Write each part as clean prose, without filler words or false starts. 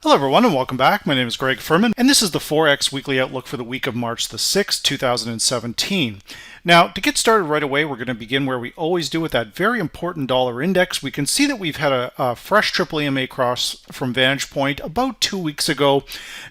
Hello everyone and welcome back. My name is Greg Furman and this is the Forex Weekly Outlook for the week of March the 6th, 2017. Now, to get started right away, we're going to begin where we always do with that very important dollar index. We can see that we've had a fresh triple EMA cross from VantagePoint about 2 weeks ago.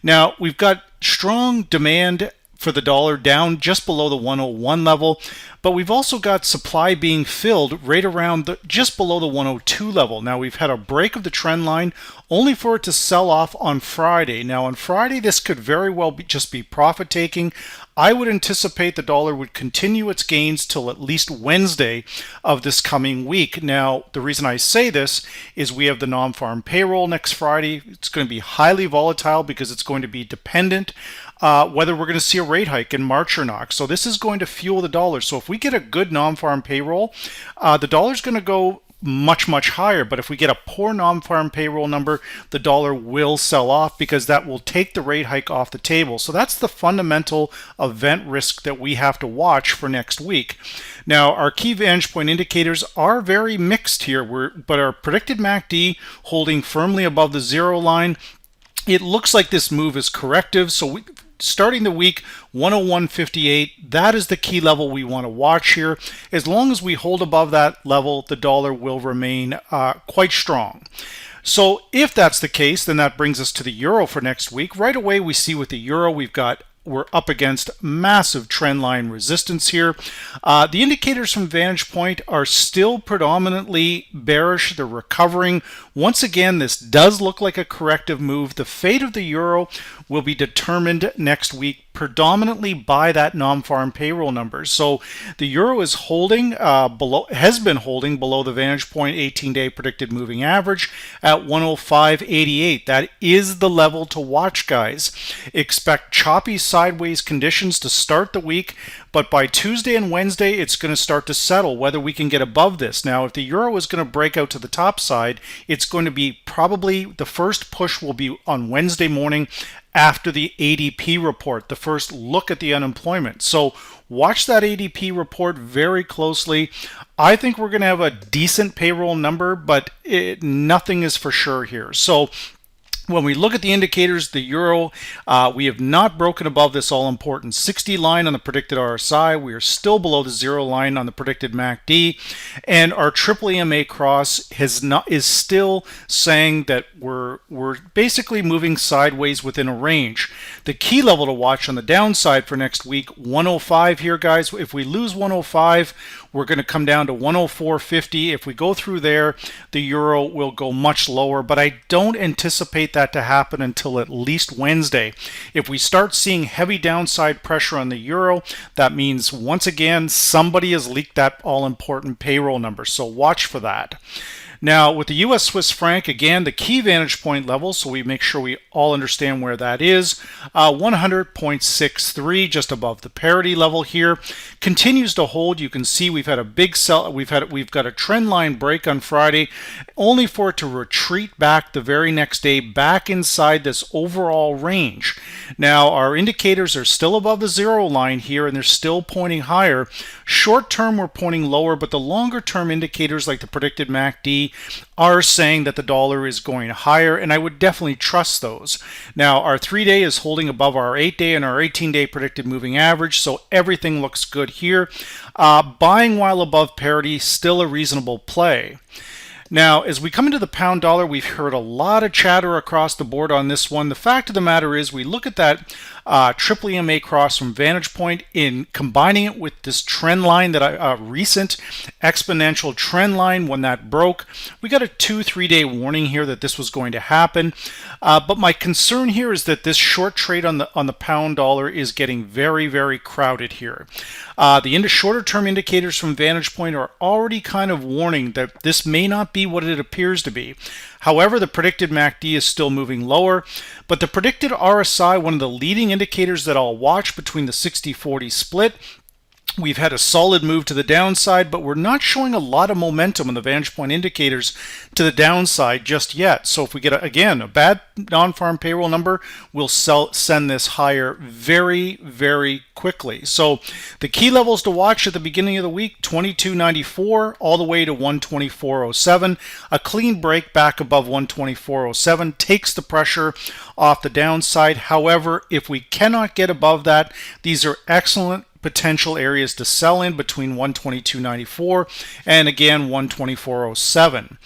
Now, we've got strong demand for the dollar down just below the 101 level, but we've also got supply being filled right around just below the 102 level. Now we've had a break of the trend line only for it to sell off on Friday. Now on Friday this could very well just be profit taking. I would anticipate the dollar would continue its gains till at least Wednesday of this coming week. Now the reason I say this is we have the non-farm payroll next Friday. It's going to be highly volatile because it's going to be dependent whether we're going to see a rate hike in March or not. So this is going to fuel the dollar. So if we get a good non-farm payroll, the dollar's going to go much higher. But if we get a poor non-farm payroll number, the dollar will sell off because that will take the rate hike off the table. So that's the fundamental event risk that we have to watch for next week. Now our key VantagePoint indicators are very mixed here, but our predicted MACD holding firmly above the zero line. It looks like this move is corrective. So starting the week 101.58, that is the key level we want to watch here. As long as we hold above that level, the dollar will remain quite strong. So if that's the case, then that brings us to the euro for next week. Right away we see with the euro we're up against massive trend line resistance here. The indicators from VantagePoint are still predominantly bearish. They're recovering. Once again, this does look like a corrective move. The fate of the euro will be determined next week predominantly by that non-farm payroll numbers. So the euro is holding has been holding below the VantagePoint 18-day predicted moving average at 105.88. That is the level to watch, guys. Expect choppy sideways conditions to start the week, but by Tuesday and Wednesday it's going to start to settle whether we can get above this. Now if the euro is going to break out to the top side, it's going to be probably the first push will be on Wednesday morning after the ADP report, the first look at the unemployment. So watch that ADP report very closely. I think we're going to have a decent payroll number, but nothing is for sure here. So when we look at the indicators, the euro, we have not broken above this all-important 60 line on the predicted RSI. We are still below the zero line on the predicted MACD, and our triple EMA cross is still saying that we're basically moving sideways within a range. The key level to watch on the downside for next week, 105 here, guys. If we lose 105, we're going to come down to 104.50. If we go through there, the euro will go much lower, but I don't anticipate that to happen until at least Wednesday. If we start seeing heavy downside pressure on the euro, that means once again somebody has leaked that all-important payroll number, so watch for that. Now with the US Swiss franc, again the key VantagePoint level, so we make sure we all understand where that is, 100.63, just above the parity level here, continues to hold. You can see we've had a big sell, we've got a trend line break on Friday, only for it to retreat back the very next day back inside this overall range. Now our indicators are still above the zero line here and they're still pointing higher. Short term we're pointing lower, but the longer term indicators like the predicted MACD are saying that the dollar is going higher, and I would definitely trust those. Now our 3-day is holding above our 8-day and our 18-day predicted moving average, so everything looks good here. Buying while above parity, still a reasonable play. Now, as we come into the pound dollar, we've heard a lot of chatter across the board on this one. The fact of the matter is we look at that triple EMA cross from VantagePoint in combining it with this trend line, that recent exponential trend line when that broke. We got a 2-3 day warning here that this was going to happen. But my concern here is that this short trade on the pound dollar is getting very crowded here. The shorter term indicators from VantagePoint are already kind of warning that this may not be what it appears to be. However, the predicted MACD is still moving lower, but the predicted RSI, one of the leading indicators that I'll watch between the 60-40 split, We've had a solid move to the downside, but we're not showing a lot of momentum in the VantagePoint indicators to the downside just yet. So if we get, again, a bad non-farm payroll number, we'll send this higher very, very quickly. So the key levels to watch at the beginning of the week, 22.94 all the way to 124.07. A clean break back above 124.07 takes the pressure off the downside. However, if we cannot get above that, these are excellent potential areas to sell in between 122.94 and again 124.07.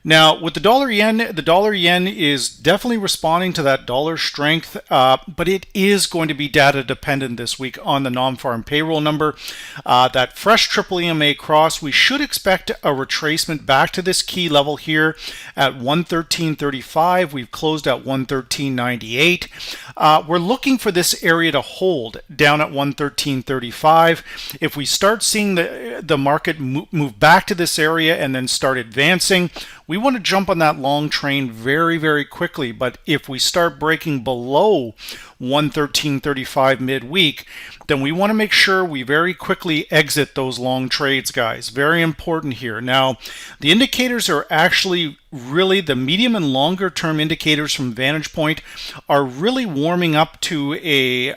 Now, with the dollar yen is definitely responding to that dollar strength, but it is going to be data dependent this week on the non-farm payroll number. That fresh triple EMA cross, we should expect a retracement back to this key level here at 113.35. We've closed at 113.98. We're looking for this area to hold down at 113.35. If we start seeing the market move back to this area and then start advancing, we want to jump on that long train very, very quickly. But if we start breaking below 113.35 midweek, then we want to make sure we very quickly exit those long trades, guys. Very important here. Now, the indicators are actually really, the medium and longer term indicators from VantagePoint are really warming up to a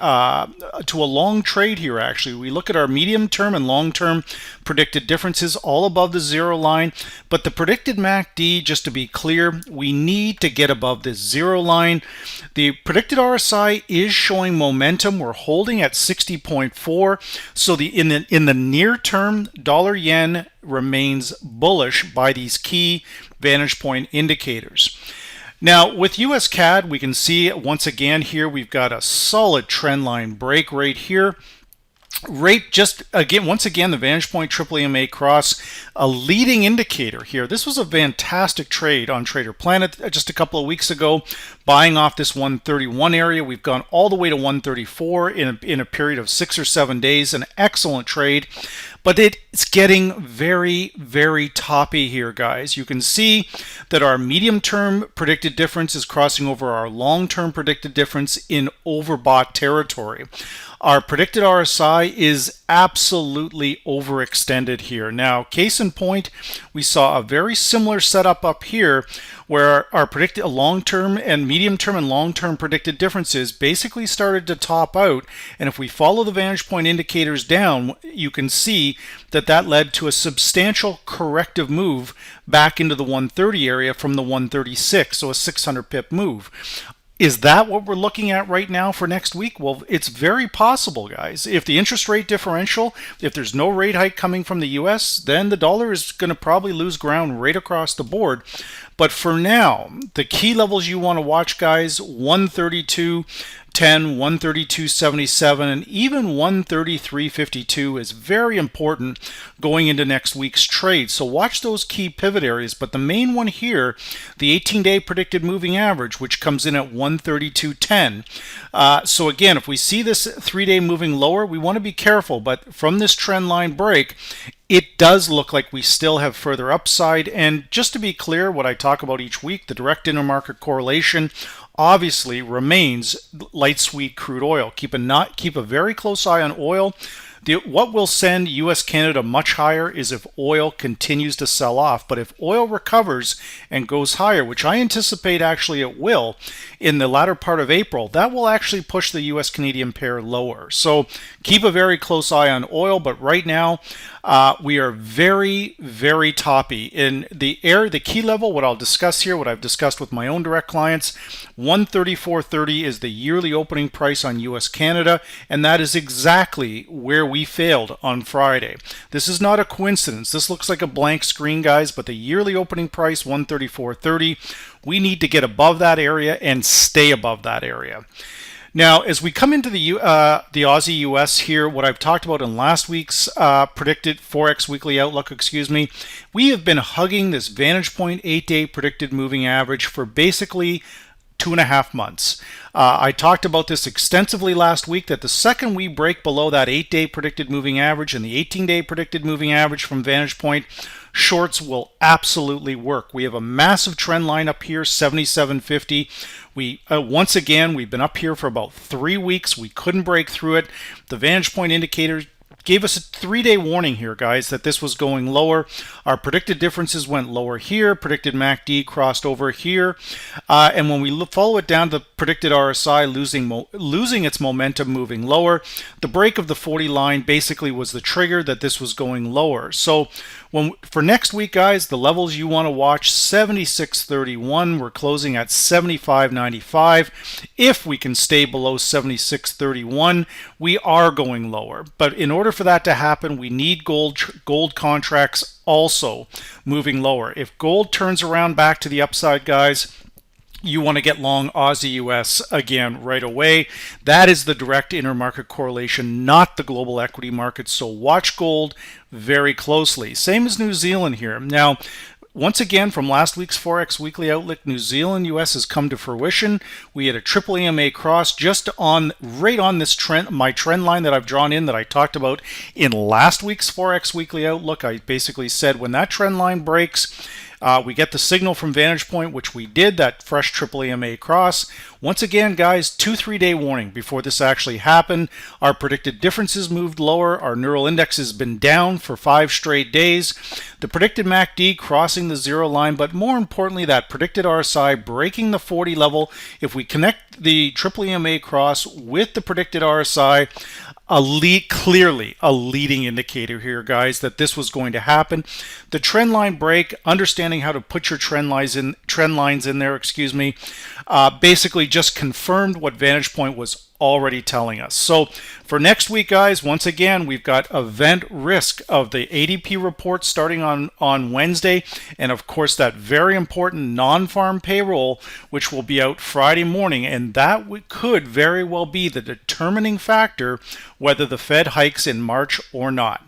long trade here. Actually, we look at our medium term and long term predicted differences all above the zero line, but the predicted MACD, just to be clear, we need to get above this zero line. The predicted RSI is showing momentum. We're holding at 60.4. So in the near term, dollar yen remains bullish by these key VantagePoint indicators. Now, with US CAD, we can see once again here we've got a solid trend line break right here. Once again, the VantagePoint triple EMA cross, a leading indicator here. This was a fantastic trade on Trader Planet just a couple of weeks ago, buying off this 131 area. We've gone all the way to 134 in a period of 6 or 7 days. An excellent trade, but it's getting very, very toppy here, guys. You can see that our medium-term predicted difference is crossing over our long-term predicted difference in overbought territory. Our predicted RSI is absolutely overextended here. Now, case in point, we saw a very similar setup up here where our predicted long-term and medium-term and long-term predicted differences basically started to top out. And if we follow the VantagePoint indicators down, you can see that that led to a substantial corrective move back into the 130 area from the 136, so a 600 pip move. Is that what we're looking at right now for next week? Well, it's very possible, guys. If the interest rate differential, if there's no rate hike coming from the US, then the dollar is going to probably lose ground right across the board. But for now, the key levels you want to watch, guys, 132.10, 132.77, and even 133.52 is very important going into next week's trade. So watch those key pivot areas. But the main one here, the 18-day predicted moving average, which comes in at 132.10. So again, if we see this 3-day moving lower, we want to be careful. But from this trend line break, it does look like we still have further upside. And just to be clear, what I talk about each week, the direct intermarket correlation obviously remains light sweet crude oil. Keep a very close eye on oil. What will send US Canada much higher is if oil continues to sell off. But if oil recovers and goes higher, which I anticipate actually it will in the latter part of April, that will actually push the US Canadian pair lower. So keep a very close eye on oil. But right now, we are very, very toppy. In the key level, what I'll discuss here, what I've discussed with my own direct clients, 134.30 is the yearly opening price on US Canada, and that is exactly where we failed on Friday. This is not a coincidence. This looks like a blank screen, guys, but the yearly opening price, 134.30, we need to get above that area and stay above that area. Now, as we come into the Aussie US here, what I've talked about in last week's predicted Forex Weekly Outlook, we have been hugging this VantagePoint 8-day predicted moving average for basically 2.5 months. I talked about this extensively last week, that the second we break below that 8-day predicted moving average and the 18-day predicted moving average from VantagePoint, shorts will absolutely work. We have a massive trend line up here, 77.50. Once again, we've been up here for about 3 weeks. We couldn't break through it. The VantagePoint indicators gave us a 3-day warning here, guys, that this was going lower. Our predicted differences went lower here. Predicted MACD crossed over here. And when we follow it down to the predicted RSI losing its momentum, moving lower, the break of the 40 line basically was the trigger that this was going lower. So for next week, guys, the levels you want to watch, 76.31. We're closing at 75.95. If we can stay below 76.31, we are going lower. But in order for that to happen, we need gold contracts also moving lower. If gold turns around back to the upside, guys, you want to get long Aussie US again right away. That is the direct intermarket correlation, not the global equity market. So watch gold very closely. Same as New Zealand here. Now, once again, from last week's Forex Weekly Outlook, New Zealand US has come to fruition. We had a triple EMA cross just right on this trend, my trend line that I've drawn in that I talked about in last week's Forex Weekly Outlook. I basically said when that trend line breaks, we get the signal from VantagePoint, which we did, that fresh triple EMA cross. Once again, guys, 2-3 day warning before this actually happened. Our predicted differences moved lower. Our neural index has been down for 5 straight days. The predicted MACD crossing the 0 line, but more importantly, that predicted RSI breaking the 40 level. If we connect the triple EMA cross with the predicted RSI, clearly a leading indicator here, guys, that this was going to happen. The trend line break, understanding how to put your trend lines in there, basically just confirmed what VantagePoint was already telling us. So for next week, guys, once again, we've got event risk of the ADP report starting on Wednesday, and of course that very important non-farm payroll, which will be out Friday morning, and that could very well be the determining factor whether the Fed hikes in March or not.